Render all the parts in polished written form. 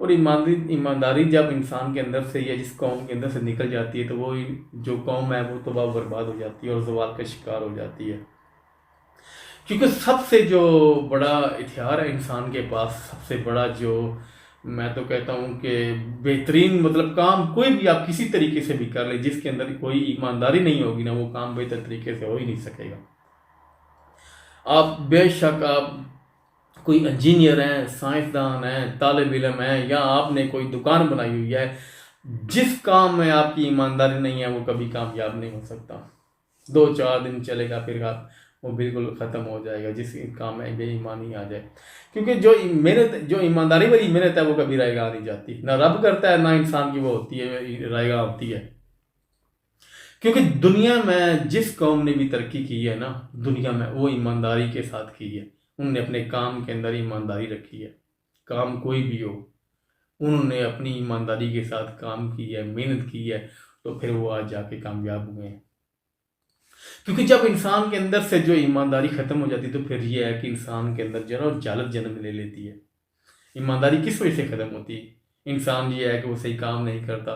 اور ایمانداری جب انسان کے اندر سے یا جس قوم کے اندر سے نکل جاتی ہے تو وہ جو قوم ہے وہ تباہ و برباد ہو جاتی ہے اور زوال کا شکار ہو جاتی ہے. کیونکہ سب سے جو بڑا ہتھیار ہے انسان کے پاس، سب سے بڑا جو میں تو کہتا ہوں کہ بہترین مطلب کام کوئی بھی آپ کسی طریقے سے بھی کر لیں، جس کے اندر کوئی ایمانداری نہیں ہوگی نا، وہ کام بہتر طریقے سے ہو ہی نہیں سکے گا. آپ بے شک آپ کوئی انجینئر ہیں، سائنسدان ہیں، طالب علم ہیں، یا آپ نے کوئی دکان بنائی ہوئی ہے، جس کام میں آپ کی ایمانداری نہیں ہے وہ کبھی کامیاب نہیں ہو سکتا. 2-4 دن چلے گا پھر وہ بالکل ختم ہو جائے گا جس کام میں بے ایمانی آ جائے. کیونکہ جو ایمانداری والی محنت ہے وہ کبھی رائے گاں نہیں جاتی، نہ رب کرتا ہے نہ انسان کی وہ ہوتی ہے رائے گاں ہوتی ہے. کیونکہ دنیا میں جس قوم نے بھی ترقی کی ہے نا دنیا میں، وہ ایمانداری کے ساتھ کی ہے. انہوں نے اپنے کام کے اندر ایمانداری رکھی ہے. کام کوئی بھی ہو، انہوں نے اپنی ایمانداری کے ساتھ کام کی ہے، محنت کی ہے، تو پھر وہ آج جا کے کامیاب ہوئے ہیں. کیونکہ جب انسان کے اندر سے جو ایمانداری ختم ہو جاتی تو پھر یہ ہے کہ انسان کے اندر جو ہے نا جہالت جنم لے لیتی ہے. ایمانداری کس وجہ سے ختم ہوتی ہے؟ انسان یہ ہے کہ وہ صحیح کام نہیں کرتا،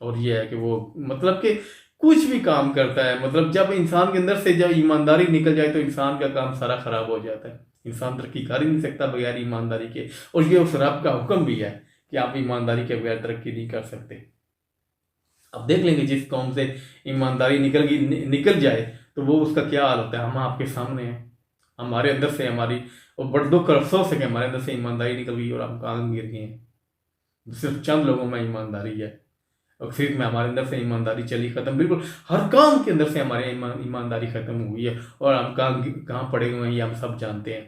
اور یہ ہے کہ وہ مطلب کہ کچھ بھی کام کرتا ہے. مطلب جب انسان کے اندر سے جب ایمانداری نکل جائے تو انسان کا کام سارا خراب ہو جاتا ہے. انسان ترقی کر ہی نہیں سکتا بغیر ایمانداری کے، اور یہ اس رب کا حکم بھی ہے کہ آپ ایمانداری کے بغیر ترقی نہیں کر سکتے. اب دیکھ لیں گے جس قوم سے ایمانداری نکل جائے تو وہ اس کا کیا حال ہوتا ہے. ہم آپ کے سامنے ہیں، ہمارے اندر سے اور بڑے دکھ اور افسوس ہے کہ ہمارے اندر سے ایمانداری نکل گئی اور ہم کہاں گر گئے ہیں. صرف چند لوگوں میں ایمانداری ہے، اور صرف میں ہمارے اندر سے ایمانداری چلی ختم. بالکل ہر کام کے اندر سے ہمارے ایمانداری ختم ہوئی ہے، اور ہم کہاں پڑے ہوئے ہیں یہ ہم سب جانتے ہیں.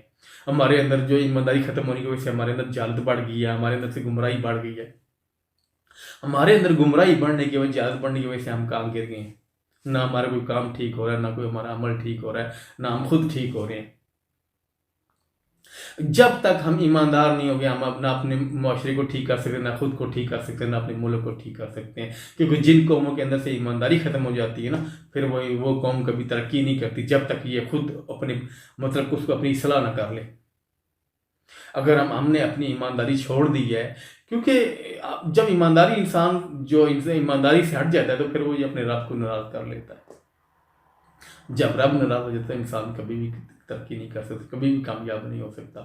ہمارے اندر جو ایمانداری ختم ہونے کی وجہ سے ہمارے اندر جہالت بڑھ گئی ہے، ہمارے اندر سے گمراہی بڑھ گئی ہے. ہمارے اندر گمراہی بڑھنے کی وجہ، جہالت بڑھنے کی وجہ سے ہم کہاں گر گئے ہیں. نہ ہمارا کوئی کام ٹھیک ہو رہا ہے، نہ کوئی ہمارا عمل ٹھیک ہو رہا ہے، نہ ہم خود ٹھیک ہو رہے ہیں. جب تک ہم ایماندار نہیں ہو گے ہم نہ اپنے معاشرے کو ٹھیک کر سکتے، نہ خود کو ٹھیک کر سکتے، نہ اپنے ملک کو ٹھیک کر سکتے ہیں. کیونکہ جن قوموں کے اندر سے ایمانداری ختم ہو جاتی ہے نا، پھر وہ قوم کبھی ترقی نہیں کرتی جب تک یہ خود اپنے مطلب اس کو اپنی اصلاح نہ کر لے. اگر ہم نے اپنی ایمانداری چھوڑ دی ہے، کیونکہ جب ایمانداری سے ہٹ جاتا ہے تو پھر وہ اپنے رب کو ناراض کر لیتا ہے. جب رب ناراض ہو جاتا ہے انسان کبھی بھی ترقی نہیں کر سکتا، کبھی بھی کامیاب نہیں ہو سکتا.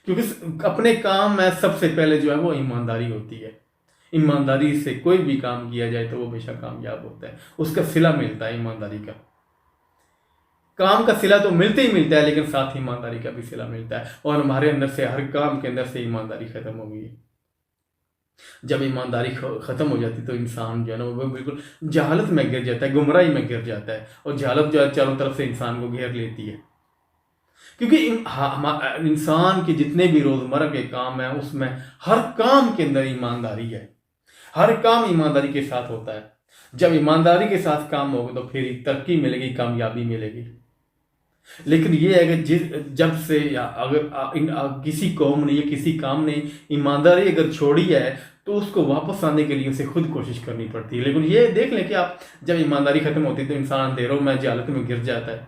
کیونکہ اپنے کام میں سب سے پہلے جو ہے وہ ایمانداری ہوتی ہے. ایمانداری سے کوئی بھی کام کیا جائے تو وہ ہمیشہ کامیاب ہوتا ہے، اس کا صلہ ملتا ہے. ایمانداری کا کام کا صلہ تو ملتا ہی ملتا ہے، لیکن ساتھ ایمانداری کا بھی صلہ ملتا ہے. اور ہمارے اندر سے ہر کام کے اندر سے ایمانداری ختم ہو گئی ہے. جب ایمانداری ختم ہو جاتی تو انسان جو ہے نا وہ بالکل جہالت میں گر جاتا ہے، گمراہی میں گر جاتا ہے، اور جہالت جو ہے چاروں طرف سے انسان کو گھیر لیتی ہے. کیونکہ انسان کے جتنے بھی روزمرہ کے کام ہیں اس میں ہر کام کے اندر ایمانداری ہے. ہر کام ایمانداری کے ساتھ ہوتا ہے. جب ایمانداری کے ساتھ کام ہوگا تو پھر ترقی ملے گی، کامیابی ملے گی. لیکن یہ ہے کہ جب سے اگر کسی قوم نے یا کسی کام نے ایمانداری اگر چھوڑی ہے تو اس کو واپس آنے کے لیے اسے خود کوشش کرنی پڑتی ہے. لیکن یہ دیکھ لیں کہ آپ جب ایمانداری ختم ہوتی ہے تو انسان اندھیروں میں جہالت میں گر جاتا ہے،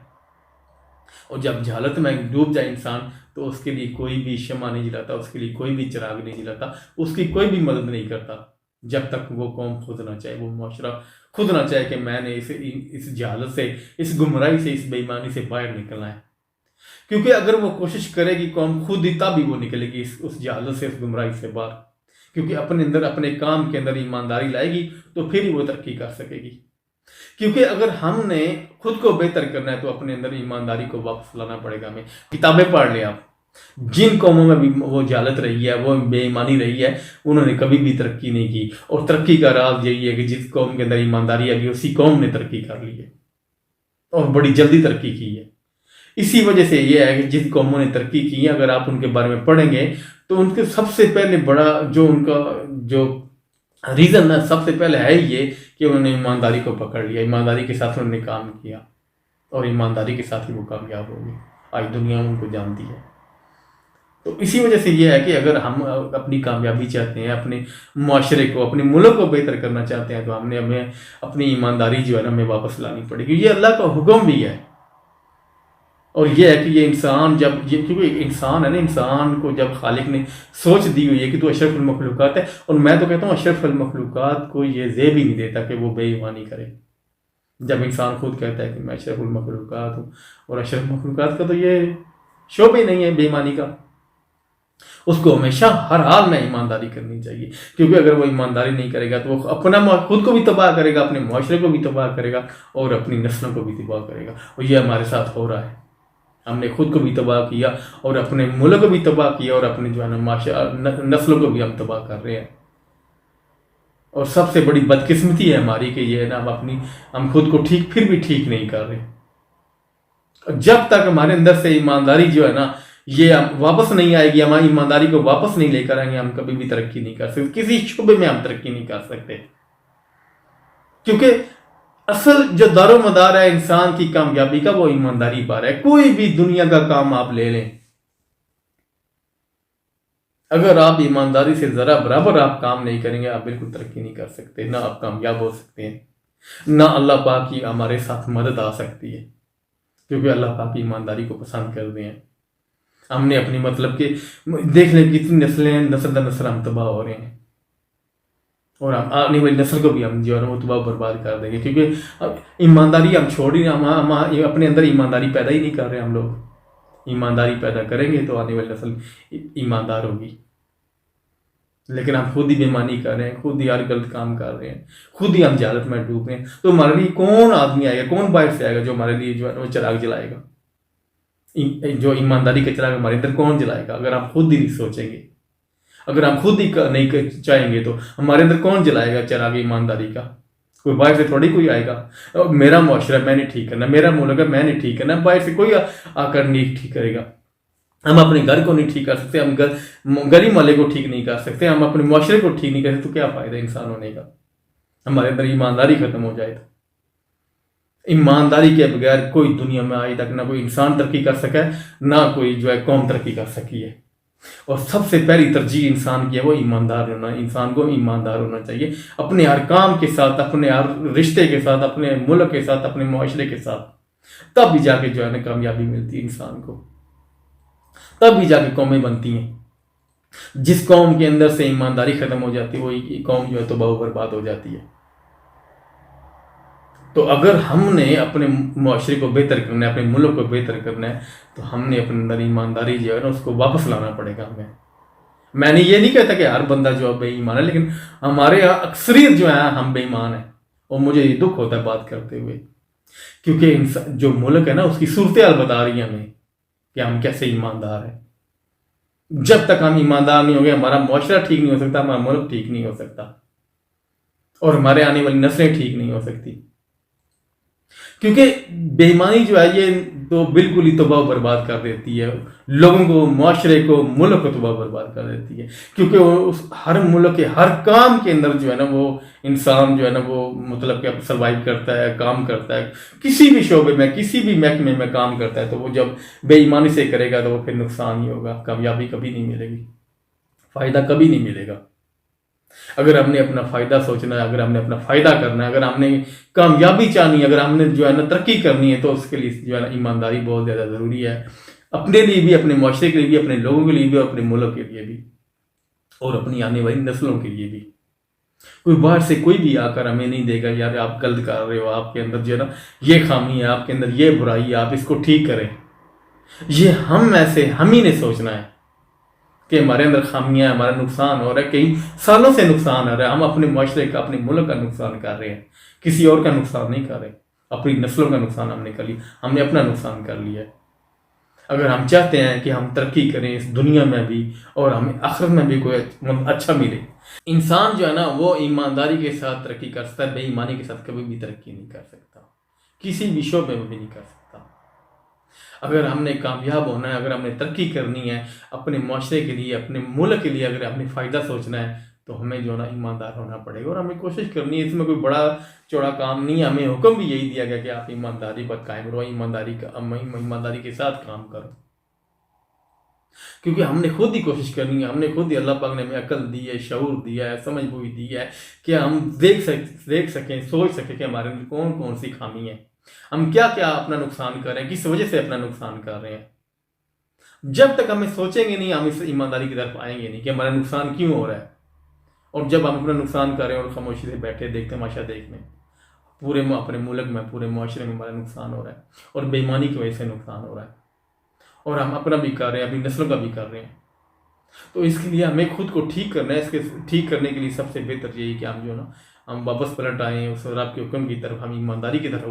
اور جب جہالت میں ڈوب جائے انسان تو اس کے لیے کوئی بھی شمع نہیں جلاتا، اس کے لیے کوئی بھی چراغ نہیں جلاتا، اس کی کوئی بھی مدد نہیں کرتا، جب تک وہ قوم خود نہ چاہے، وہ معاشرہ خود نہ چاہے کہ میں نے اس جہالت سے، اس گمراہی سے، اس بے ایمانی سے باہر نکلنا ہے. کیونکہ اگر وہ کوشش کرے گی قوم خود ہی تب ہی وہ نکلے گی اس جہالت سے، اس گمراہی سے باہر. کیونکہ اپنے اندر اپنے کام کے اندر ایمانداری لائے گی تو پھر ہی وہ ترقی کر سکے گی. کیونکہ اگر ہم نے خود کو بہتر کرنا ہے تو اپنے اندر ایمانداری کو واپس لانا پڑے گا. ہمیں کتابیں پڑھ لیں آپ، جن قوموں میں بھی وہ جہالت رہی ہے، وہ بے ایمانی رہی ہے، انہوں نے کبھی بھی ترقی نہیں کی. اور ترقی کا راز یہی ہے کہ جس قوم کے اندر ایمانداری آ گئی اسی قوم نے ترقی کر لی ہے، اور بڑی جلدی ترقی کی ہے. اسی وجہ سے یہ ہے کہ جن قوموں نے ترقی کی ہے اگر آپ ان کے بارے میں پڑھیں گے تو ان کے سب سے پہلے بڑا جو ان کا جو ریزن ہے سب سے پہلے ہے یہ کہ انہوں نے ایمانداری کو پکڑ لیا، ایمانداری کے ساتھ انہوں نے کام کیا، اور ایمانداری کے ساتھ ہی وہ کامیاب ہو گئی. آج دنیا ان کو جانتی ہے. تو اسی وجہ سے یہ ہے کہ اگر ہم اپنی کامیابی چاہتے ہیں، اپنے معاشرے کو، اپنے ملک کو بہتر کرنا چاہتے ہیں، تو ہمیں اپنی ایمانداری جو ہے نا ہمیں واپس لانی پڑے گی. یہ اللہ کا حکم بھی ہے، اور یہ ہے کہ یہ انسان کیونکہ ایک انسان ہے نا، انسان کو جب خالق نے سوچ دی ہوئی ہے کہ تو اشرف المخلوقات ہے، اور میں تو کہتا ہوں اشرف المخلوقات کو یہ زیب ہی نہیں دیتا کہ وہ بے ایمانی کرے. جب انسان خود کہتا ہے کہ میں اشرف المخلوقات ہوں، اور اشرف المخلوقات کا تو یہ شعبہ ہی نہیں ہے بے ایمانی کا، اس کو ہمیشہ ہر حال میں ایمانداری کرنی چاہیے. کیونکہ اگر وہ ایمانداری نہیں کرے گا تو وہ اپنا خود کو بھی تباہ کرے گا، اپنے معاشرے کو بھی تباہ کرے گا، اور اپنی نسلوں کو بھی تباہ کرے گا. اور یہ ہمارے ساتھ ہو رہا ہے. ہم نے خود کو بھی تباہ کیا، اور اپنے ملک کو بھی تباہ کیا، اور اپنے جو ہے نا نسلوں کو بھی ہم تباہ کر رہے ہیں. اور سب سے بڑی بدقسمتی ہے ہماری کہ یہ ہے نا ہم خود کو پھر بھی ٹھیک نہیں کر رہے. جب تک ہمارے اندر سے ایمانداری جو ہے نا یہ واپس نہیں آئے گی، ہماری ایمانداری کو واپس نہیں لے کر آئیں گے، ہم کبھی بھی ترقی نہیں کر سکتے. کسی شعبے میں ہم ترقی نہیں کر سکتے. کیونکہ اصل جو دار و مدار ہے انسان کی کامیابی کا وہ ایمانداری پر ہے. کوئی بھی دنیا کا کام آپ لے لیں، اگر آپ ایمانداری سے ذرا برابر آپ کام نہیں کریں گے، آپ بالکل ترقی نہیں کر سکتے، نہ آپ کامیاب ہو سکتے ہیں، نہ اللہ پاک کی ہمارے ساتھ مدد آ سکتی ہے. کیونکہ اللہ پاک کی ایمانداری کو پسند کرتے ہیں. ہم نے اپنی مطلب کہ دیکھ لیں کتنی نسلیں نسل در نسل ہم تباہ ہو رہے ہیں، اور ہم آنے والی نسل کو بھی ہم جو ہے وہ تباہ برباد کر دیں گے. کیونکہ ایمانداری ہم چھوڑ ہی ہم اپنے اندر ایمانداری پیدا ہی نہیں کر رہے. ہم لوگ ایمانداری پیدا کریں گے تو آنے والی نسل ایماندار ہوگی. لیکن ہم خود ہی بےایمانی کر رہے ہیں، خود ہی ہر غلط کام کر رہے ہیں، خود ہی ہم جہالت میں ڈوب رہے ہیں. تو ہمارے لیے کون آدمی آئے گا، کون باہر سے آئے گا جو ہمارے لیے جو ہے وہ چراغ جلائے گا؟ جو ایمانداری کا چراغ ہمارے اندر کون جلائے گا اگر ہم خود ہی نہیں سوچیں گے؟ اگر ہم خود ہی نہیں چاہیں گے تو ہمارے اندر کون جلائے گا چراغ ایمانداری کا؟ کوئی باہر سے تھوڑی کوئی آئے گا. میرا معاشرہ میں نے ٹھیک کرنا، میرا ملک ہے میں نے ٹھیک کرنا، باہر سے کوئی آ کر نہیں ٹھیک کرے گا. ہم اپنے گھر کو نہیں ٹھیک کر سکتے، ہم گلی محلے کو ٹھیک نہیں کر سکتے، ہم اپنے معاشرے کو ٹھیک نہیں کر سکتے. تو کیا فائدہ انسان ہونے کا؟ ہمارے اندر ایمانداری ختم ہو جائے تو. ایمانداری کے بغیر کوئی دنیا میں آج تک نہ کوئی انسان ترقی کر سکا ہے، نہ کوئی جو ہے قوم ترقی کر سکی ہے. اور سب سے پہلی ترجیح انسان کی ہے وہ ایماندار ہونا. انسان کو ایماندار ہونا چاہیے اپنے ہر کام کے ساتھ، اپنے ہر رشتے کے ساتھ، اپنے ملک کے ساتھ، اپنے معاشرے کے ساتھ. تب بھی جا کے جو ہے نا کامیابی ملتی ہے انسان کو، تب بھی جا کے قومیں بنتی ہیں. جس قوم کے اندر سے ایمانداری ختم ہو جاتی ہے وہی قوم جو ہے تباہ و برباد ہو جاتی ہے. تو اگر ہم نے اپنے معاشرے کو بہتر کرنا ہے، اپنے ملک کو بہتر کرنا ہے، تو ہم نے اپنے اندر ایمانداری جو ہے نا اس کو واپس لانا پڑے گا ہمیں. میں نے یہ نہیں کہتا کہ ہر بندہ جو بے ایمان ہے، لیکن ہمارے یہاں اکثریت جو ہے ہم بے ایمان ہیں. اور مجھے یہ دکھ ہوتا ہے بات کرتے ہوئے، کیونکہ جو ملک ہے نا اس کی صورتحال بتا رہی ہے ہمیں کہ ہم کیسے ایماندار ہیں. جب تک ہم ایماندار نہیں ہوں گے ہمارا معاشرہ ٹھیک نہیں ہو سکتا، ہمارا ملک ٹھیک نہیں ہو سکتا، اور ہمارے آنے والی نسلیں ٹھیک نہیں ہو سکتی. کیونکہ بے ایمانی جو ہے یہ تو بالکل ہی تباہ و برباد کر دیتی ہے لوگوں کو، معاشرے کو، ملک کو تباہ و برباد کر دیتی ہے. کیونکہ وہ ہر ملک کے ہر کام کے اندر جو ہے نا وہ انسان جو ہے نا وہ مطلب کہ سروائیو کرتا ہے، کام کرتا ہے، کسی بھی شعبے میں، کسی بھی محکمے میں کام کرتا ہے. تو وہ جب بے ایمانی سے کرے گا تو وہ پھر نقصان ہی ہوگا، کامیابی کبھی نہیں ملے گی، فائدہ کبھی نہیں ملے گا. اگر ہم نے اپنا فائدہ سوچنا ہے، اگر ہم نے اپنا فائدہ کرنا ہے، اگر ہم نے کامیابی چاہنی ہے، اگر ہم نے جو ہے نا ترقی کرنی ہے، تو اس کے لیے جو ہے نا ایمانداری بہت زیادہ ضروری ہے. اپنے لیے بھی، اپنے معاشرے کے لیے بھی، اپنے لوگوں کے لیے بھی، اور اپنے ملک کے لیے بھی، اور اپنی آنے والی نسلوں کے لیے بھی. کوئی باہر سے کوئی بھی آ کر ہمیں نہیں دے گا یار آپ غلط کر رہے ہو، آپ کے اندر جو ہے نا یہ خامی ہے، آپ کے اندر یہ برائی ہے، آپ اس کو ٹھیک کریں. یہ ہم ہی نے سوچنا ہے کہ ہمارے اندر خامیاں، ہمارا نقصان ہو رہا ہے، کئی سالوں سے نقصان ہو رہا ہے. ہم اپنے معاشرے کا، اپنے ملک کا نقصان کر رہے ہیں، کسی اور کا نقصان نہیں کر رہے. اپنی نسلوں کا نقصان ہم نے کر لیا، ہم نے اپنا نقصان کر لیا ہے. اگر ہم چاہتے ہیں کہ ہم ترقی کریں اس دنیا میں بھی اور ہمیں آخرت میں بھی کوئی اچھا ملے، انسان جو ہے نا وہ ایمانداری کے ساتھ ترقی کر سکتا ہے، بے ایمانی کے ساتھ کبھی بھی ترقی نہیں کر سکتا، کسی بھی شعبے میں بھی نہیں کر سکتا. اگر ہم نے کامیاب ہونا ہے، اگر ہم نے ترقی کرنی ہے اپنے معاشرے کے لیے، اپنے ملک کے لیے، اگر ہم نے فائدہ سوچنا ہے تو ہمیں جو ہے نا ایماندار ہونا پڑے گا. اور ہمیں کوشش کرنی ہے، اس میں کوئی بڑا چوڑا کام نہیں ہے. ہمیں حکم بھی یہی دیا گیا کہ آپ ایمانداری پر قائم رہو، ایمانداری کے ساتھ کام کرو. کیونکہ ہم نے خود ہی کوشش کرنی ہے، ہم نے خود ہی، اللہ پاک نے ہمیں عقل دی ہے، شعور دیا ہے، سمجھ بوجھ دی ہے کہ ہم دیکھ سکیں، سوچ سکیں کہ ہمارے اندر کون کون سی خامی ہے. ہم کیا کیا اپنا نقصان کر رہے ہیں، کس وجہ سے اپنا نقصان کر رہے ہیں. جب تک ہمیں سوچیں گے نہیں، ہم اس ایمانداری کی طرف آئیں گے نہیں کہ ہمارا نقصان کیوں ہو رہا ہے. اور جب ہم اپنا نقصان کر رہے ہیں اور خاموشی سے بیٹھے دیکھتے تماشا دیکھ لیں، پورے اپنے ملک میں، پورے معاشرے میں ہمارا نقصان ہو رہا ہے اور بے ایمانی کی وجہ سے نقصان ہو رہا ہے، اور ہم اپنا بھی کر رہے ہیں، اپنی نسلوں کا بھی کر رہے ہیں. تو اس کے لیے ہمیں خود کو ٹھیک کرنا ہے. اس کے ٹھیک کرنے کے لیے سب سے بہتر یہی کہ ہم جو ہے نا، ہم واپس پلٹ آئیں اس رب کے حکم کی طرف، ہم ایمانداری کی طرف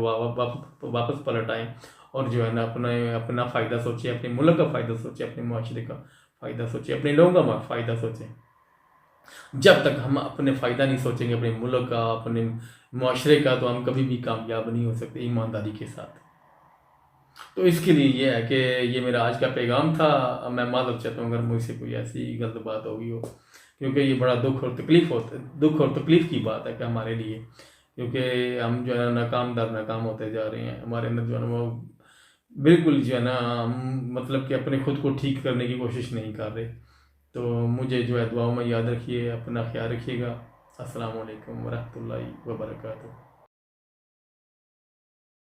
واپس پلٹ آئیں، اور جو ہے نا اپنا فائدہ سوچیں، اپنے ملک کا فائدہ سوچیں، اپنے معاشرے کا فائدہ سوچیں، اپنے لوگوں کا فائدہ سوچیں. جب تک ہم اپنے فائدہ نہیں سوچیں گے، اپنے ملک کا، اپنے معاشرے کا، تو ہم کبھی بھی کامیاب نہیں ہو سکتے ایمانداری کے ساتھ. تو اس کے لیے یہ ہے کہ یہ میرا آج کا پیغام تھا. میں معذرت چاہتا ہوں اگر مجھ سے کوئی ایسی غلط بات ہوگی ہو، کیونکہ یہ بڑا دکھ اور تکلیف کی بات ہے کہ ہمارے لیے، کیونکہ ہم جو ہے ناکام در ناکام ہوتے جا رہے ہیں. ہمارے اندر جو ہے نا وہ بالکل جو ہے نا، ہم مطلب کہ اپنے خود کو ٹھیک کرنے کی کوشش نہیں کر رہے. تو مجھے جو ہے دعاؤں میں یاد رکھیے، اپنا خیال رکھیے گا. السلام علیکم ورحمۃ اللہ وبرکاتہ.